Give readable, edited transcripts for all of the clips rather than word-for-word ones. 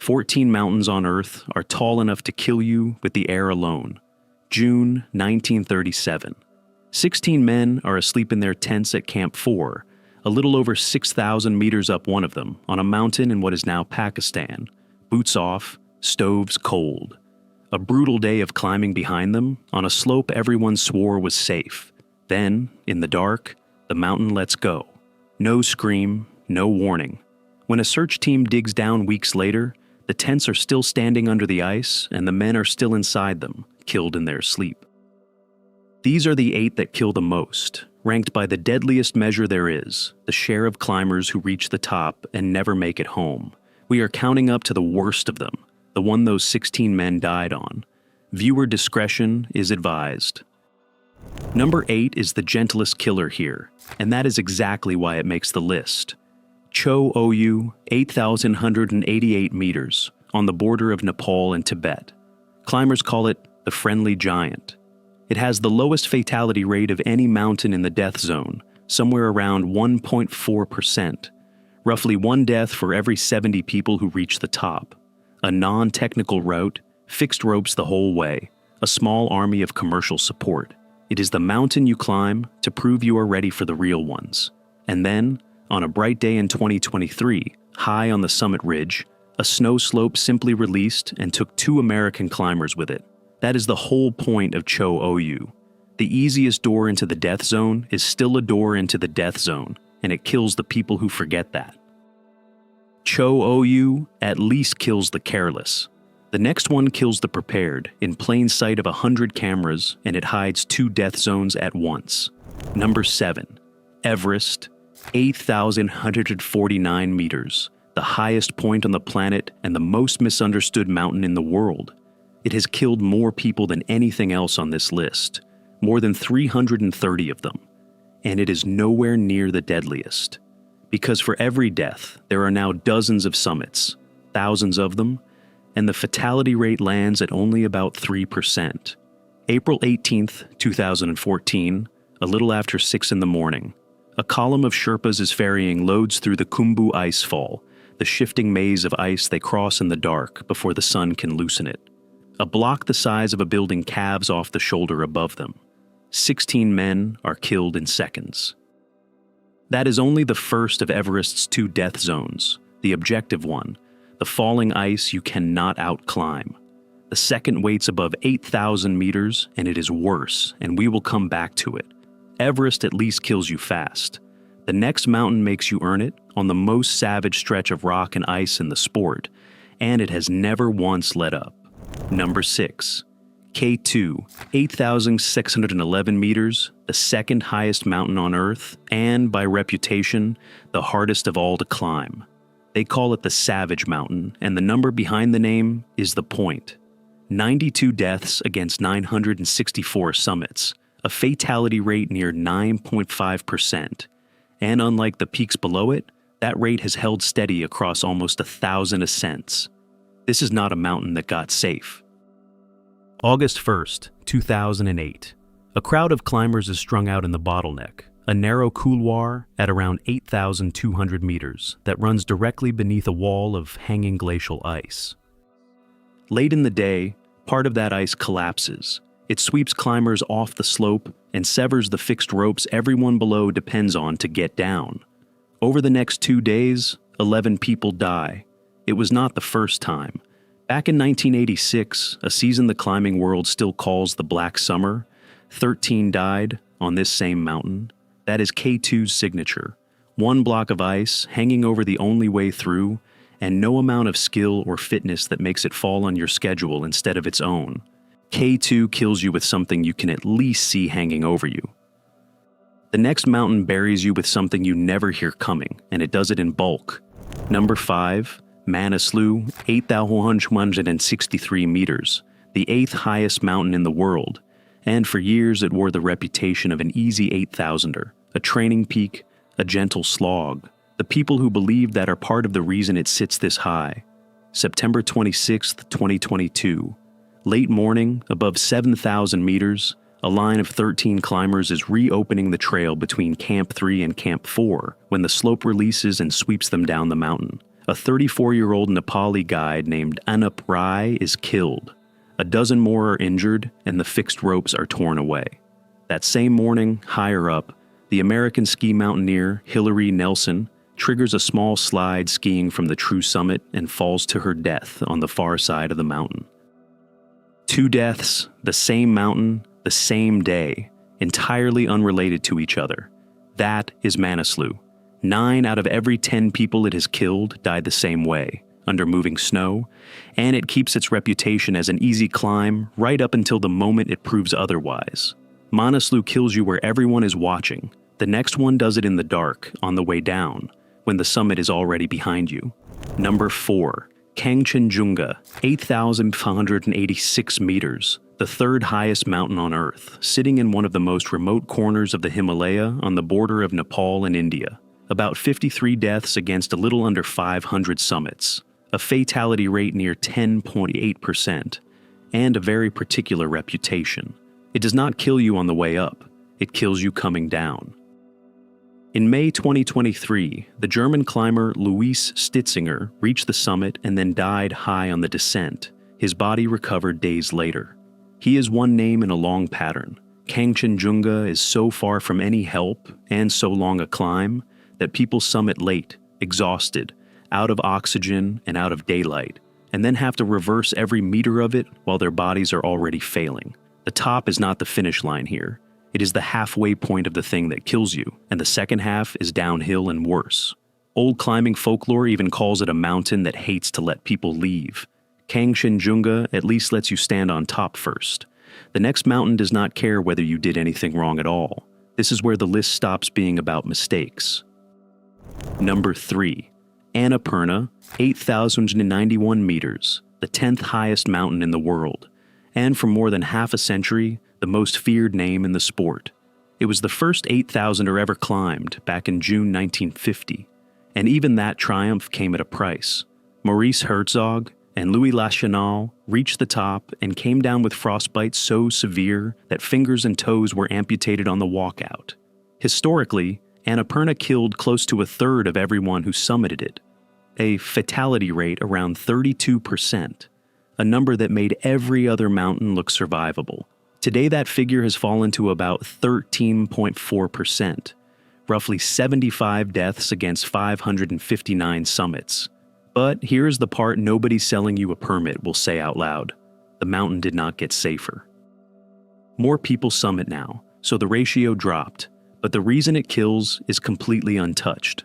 14 mountains on Earth are tall enough to kill you with the air alone. June 1937. 16 men are asleep in their tents at Camp 4, a little over 6,000 meters up one of them, on a mountain in what is now Pakistan. Boots off, stoves cold. A brutal day of climbing behind them, on a slope everyone swore was safe. Then, in the dark, the mountain lets go. No scream, no warning. When a search team digs down weeks later, the tents are still standing under the ice and the men are still inside them, killed in their sleep. These are the 8 that kill the most, ranked by the deadliest measure there is, the share of climbers who reach the top and never make it home. We are counting up to the worst of them, the one those 16 men died on. Viewer discretion is advised. Number 8 is the gentlest killer here, and that is exactly why it makes the list. Cho Oyu, 8,188 meters, on the border of Nepal and Tibet. Climbers call it the friendly giant. It has the lowest fatality rate of any mountain in the death zone, somewhere around 1.4%. Roughly 1 death for every 70 people who reach the top. A non-technical route, fixed ropes the whole way, a small army of commercial support. It is the mountain you climb to prove you are ready for the real ones. And then, on a bright day in 2023, high on the summit ridge, a snow slope simply released and took 2 American climbers with it. That is the whole point of Cho Oyu. The easiest door into the death zone is still a door into the death zone, and it kills the people who forget that. Cho Oyu at least kills the careless. The next one kills the prepared, in plain sight of 100 cameras, and it hides 2 death zones at once. Number 7. Everest, 8,149 meters, the highest point on the planet and the most misunderstood mountain in the world. It has killed more people than anything else on this list, more than 330 of them, and it is nowhere near the deadliest. Because for every death, there are now dozens of summits, thousands of them, and the fatality rate lands at only about 3%. April 18th, 2014, a little after 6 in the morning, a column of Sherpas is ferrying loads through the Khumbu Icefall, the shifting maze of ice they cross in the dark before the sun can loosen it. A block the size of a building calves off the shoulder above them. 16 men are killed in seconds. That is only the first of Everest's 2 death zones, the objective one, the falling ice you cannot outclimb. The second waits above 8,000 meters, and it is worse, and we will come back to it. Everest at least kills you fast. The next mountain makes you earn it on the most savage stretch of rock and ice in the sport, and it has never once let up. Number 6. K2, 8,611 meters, the second highest mountain on Earth, and, by reputation, the hardest of all to climb. They call it the Savage Mountain, and the number behind the name is the point. 92 deaths against 964 summits, a fatality rate near 9.5%. And unlike the peaks below it, that rate has held steady across almost 1,000 ascents. This is not a mountain that got safe. August 1st, 2008. A crowd of climbers is strung out in the Bottleneck, a narrow couloir at around 8,200 meters that runs directly beneath a wall of hanging glacial ice. Late in the day, part of that ice collapses. It sweeps climbers off the slope and severs the fixed ropes everyone below depends on to get down. Over the next 2 days, 11 people die. It was not the first time. Back in 1986, a season the climbing world still calls the Black Summer, 13 died on this same mountain. That is K2's signature. 1 block of ice hanging over the only way through, and no amount of skill or fitness that makes it fall on your schedule instead of its own. K2 kills you with something you can at least see hanging over you. The next mountain buries you with something you never hear coming, and it does it in bulk. Number 5, Manaslu, 8,163 meters, the 8th highest mountain in the world, and for years it wore the reputation of an easy 8,000er, a training peak, a gentle slog. The people who believe that are part of the reason it sits this high. September 26, 2022. Late morning, above 7,000 meters, a line of 13 climbers is reopening the trail between Camp 3 and Camp 4 when the slope releases and sweeps them down the mountain. A 34-year-old Nepali guide named Annapurna is killed. A dozen more are injured, and the fixed ropes are torn away. That same morning, higher up, the American ski mountaineer Hillary Nelson triggers a small slide skiing from the true summit and falls to her death on the far side of the mountain. 2 deaths, the same mountain, the same day, entirely unrelated to each other. That is Manaslu. 9 out of every 10 people it has killed died the same way, under moving snow, and it keeps its reputation as an easy climb right up until the moment it proves otherwise. Manaslu kills you where everyone is watching. The next one does it in the dark, on the way down, when the summit is already behind you. Number 4. Kangchenjunga, 8,586 meters, the 3rd highest mountain on Earth, sitting in one of the most remote corners of the Himalaya on the border of Nepal and India. About 53 deaths against a little under 500 summits, a fatality rate near 10.8%, and a very particular reputation. It does not kill you on the way up, it kills you coming down. In May 2023, the German climber Luis Stitzinger reached the summit and then died high on the descent. His body recovered days later. He is one name in a long pattern. Kangchenjunga is so far from any help and so long a climb that people summit late, exhausted, out of oxygen and out of daylight, and then have to reverse every meter of it while their bodies are already failing. The top is not the finish line here. It is the halfway point of the thing that kills you, and the second half is downhill and worse. Old climbing folklore even calls it a mountain that hates to let people leave. Kangchenjunga at least lets you stand on top first. The next mountain does not care whether you did anything wrong at all. This is where the list stops being about mistakes. Number 3. Annapurna, 8,091 meters, the 10th highest mountain in the world, and for more than half a century, the most feared name in the sport. It was the first 8,000er ever climbed back in June 1950, and even that triumph came at a price. Maurice Herzog and Louis Lachenal reached the top and came down with frostbite so severe that fingers and toes were amputated on the walkout. Historically, Annapurna killed close to a third of everyone who summited it, a fatality rate around 32%, a number that made every other mountain look survivable. Today that figure has fallen to about 13.4%, roughly 75 deaths against 559 summits. But here's the part nobody selling you a permit will say out loud. The mountain did not get safer. More people summit now, so the ratio dropped, but the reason it kills is completely untouched.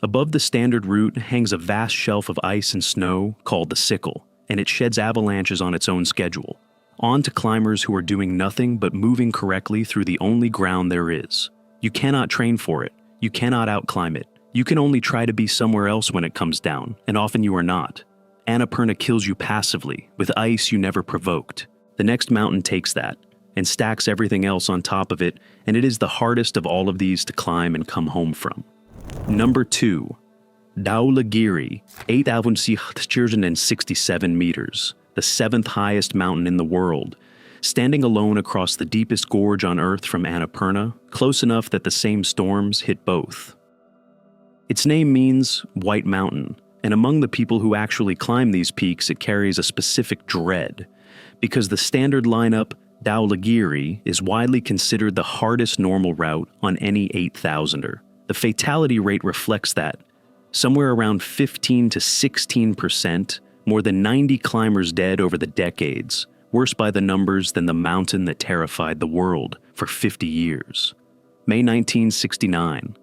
Above the standard route hangs a vast shelf of ice and snow called the sickle, and it sheds avalanches on its own schedule. On to climbers who are doing nothing but moving correctly through the only ground there is. You cannot train for it. You cannot outclimb it. You can only try to be somewhere else when it comes down, and often you are not. Annapurna kills you passively, with ice you never provoked. The next mountain takes that, and stacks everything else on top of it, and it is the hardest of all of these to climb and come home from. Number 2. Dhaulagiri, 8,667 meters, the 7th highest mountain in the world, standing alone across the deepest gorge on Earth from Annapurna, close enough that the same storms hit both. Its name means White Mountain, and among the people who actually climb these peaks it carries a specific dread, because the standard lineup, Dhaulagiri, is widely considered the hardest normal route on any 8,000er. The fatality rate reflects that. Somewhere around 15 to 16%, more than 90 climbers dead over the decades, worse by the numbers than the mountain that terrified the world for 50 years. May 1969.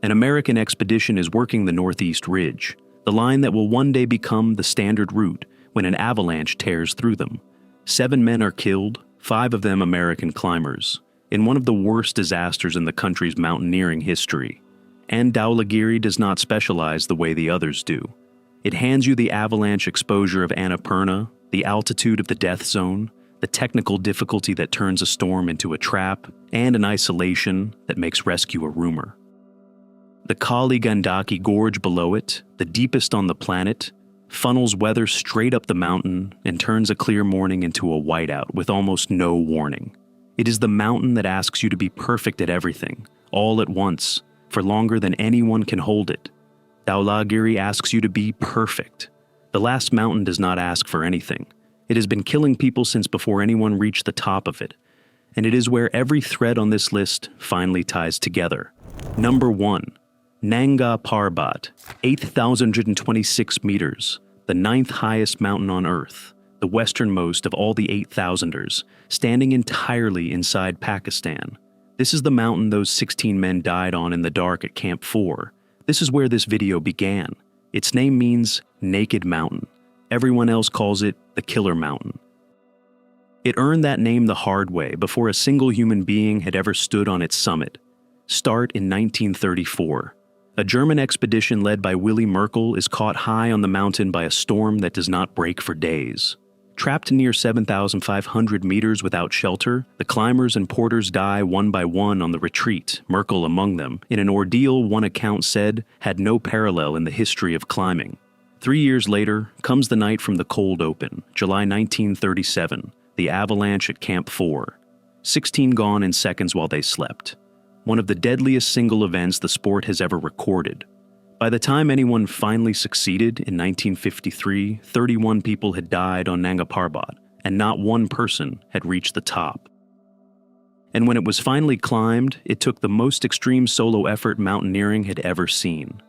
An American expedition is working the Northeast Ridge, the line that will one day become the standard route when an avalanche tears through them. 7 men are killed, 5 of them American climbers, in one of the worst disasters in the country's mountaineering history. And Dhaulagiri does not specialize the way the others do. It hands you the avalanche exposure of Annapurna, the altitude of the death zone, the technical difficulty that turns a storm into a trap, and an isolation that makes rescue a rumor. The Kali Gandaki Gorge below it, the deepest on the planet, funnels weather straight up the mountain and turns a clear morning into a whiteout with almost no warning. It is the mountain that asks you to be perfect at everything, all at once, for longer than anyone can hold it. Dhaulagiri asks you to be perfect. The last mountain does not ask for anything. It has been killing people since before anyone reached the top of it. And it is where every thread on this list finally ties together. Number 1. Nanga Parbat, 8,126 meters, the 9th highest mountain on Earth, the westernmost of all the 8,000ers, standing entirely inside Pakistan. This is the mountain those 16 men died on in the dark at Camp 4. This is where this video began. Its name means Naked Mountain. Everyone else calls it the Killer Mountain. It earned that name the hard way before a single human being had ever stood on its summit. Start in 1934. A German expedition led by Willy Merkel is caught high on the mountain by a storm that does not break for days. Trapped near 7,500 meters without shelter, the climbers and porters die one by one on the retreat, Merkel among them, in an ordeal one account said had no parallel in the history of climbing. 3 years later comes the night from the cold open, July 1937, the avalanche at Camp 4. 16 gone in seconds while they slept. One of the deadliest single events the sport has ever recorded. By the time anyone finally succeeded in 1953, 31 people had died on Nanga Parbat, and not one person had reached the top. And when it was finally climbed, it took the most extreme solo effort mountaineering had ever seen.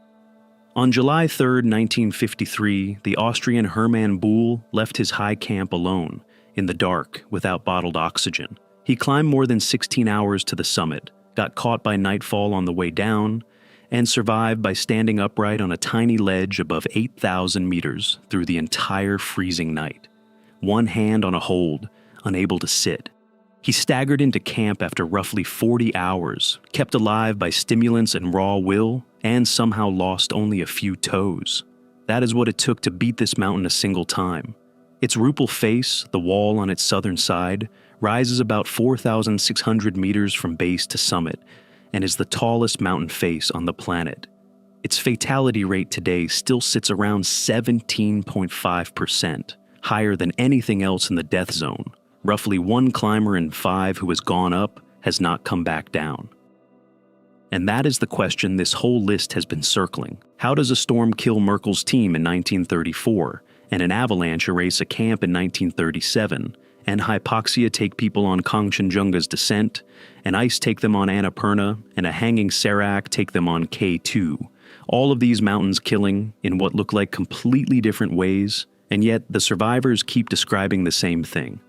On July 3, 1953, the Austrian Hermann Buhl left his high camp alone, in the dark, without bottled oxygen. He climbed more than 16 hours to the summit, got caught by nightfall on the way down, and survived by standing upright on a tiny ledge above 8,000 meters through the entire freezing night. One hand on a hold, unable to sit. He staggered into camp after roughly 40 hours, kept alive by stimulants and raw will, and somehow lost only a few toes. That is what it took to beat this mountain a single time. Its rupal face, the wall on its southern side, rises about 4,600 meters from base to summit, and is the tallest mountain face on the planet. Its fatality rate today still sits around 17.5%, higher than anything else in the death zone. Roughly 1 climber in 5 who has gone up has not come back down. And that is the question this whole list has been circling. How does a storm kill Merkel's team in 1934, and an avalanche erase a camp in 1937, and hypoxia take people on Kangchenjunga's descent, and ice take them on Annapurna, and a hanging serac take them on K2. All of these mountains killing in what look like completely different ways, and yet the survivors keep describing the same thing.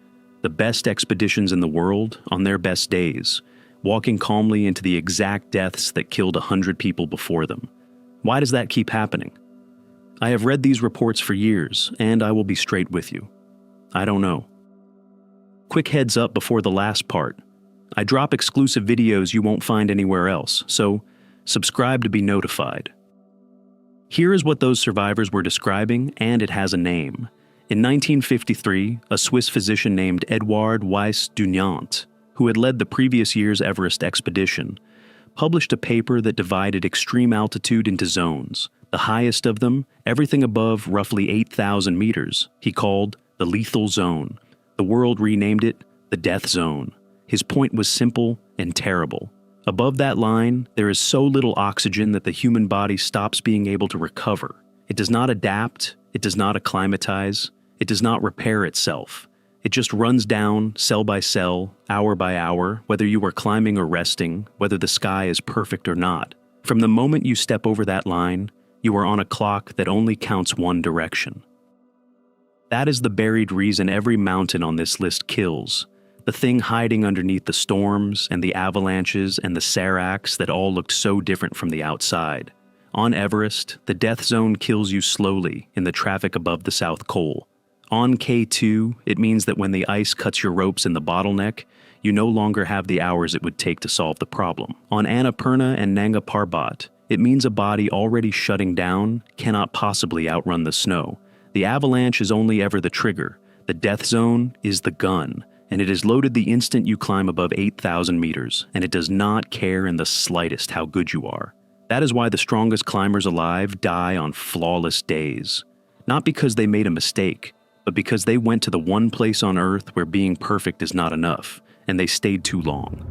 The best expeditions in the world on their best days, walking calmly into the exact deaths that killed 100 people before them. Why does that keep happening? I have read these reports for years, and I will be straight with you. I don't know. Quick heads up before the last part. I drop exclusive videos you won't find anywhere else, so subscribe to be notified. Here is what those survivors were describing, and it has a name. In 1953, a Swiss physician named Edouard Weiss Dunant, who had led the previous year's Everest expedition, published a paper that divided extreme altitude into zones. The highest of them, everything above roughly 8,000 meters, he called the lethal zone. The world renamed it the death zone. His point was simple and terrible. Above that line, there is so little oxygen that the human body stops being able to recover. It does not adapt, it does not acclimatize, it does not repair itself. It just runs down, cell by cell, hour by hour, whether you are climbing or resting, whether the sky is perfect or not. From the moment you step over that line, you are on a clock that only counts one direction. That is the buried reason every mountain on this list kills, the thing hiding underneath the storms and the avalanches and the seracs that all looked so different from the outside. On Everest, the death zone kills you slowly in the traffic above the South Col. On K2, it means that when the ice cuts your ropes in the bottleneck, you no longer have the hours it would take to solve the problem. On Annapurna and Nanga Parbat, it means a body already shutting down cannot possibly outrun the snow. The avalanche is only ever the trigger. The death zone is the gun, and it is loaded the instant you climb above 8,000 meters, and it does not care in the slightest how good you are. That is why the strongest climbers alive die on flawless days. Not because they made a mistake, but because they went to the one place on Earth where being perfect is not enough, and they stayed too long.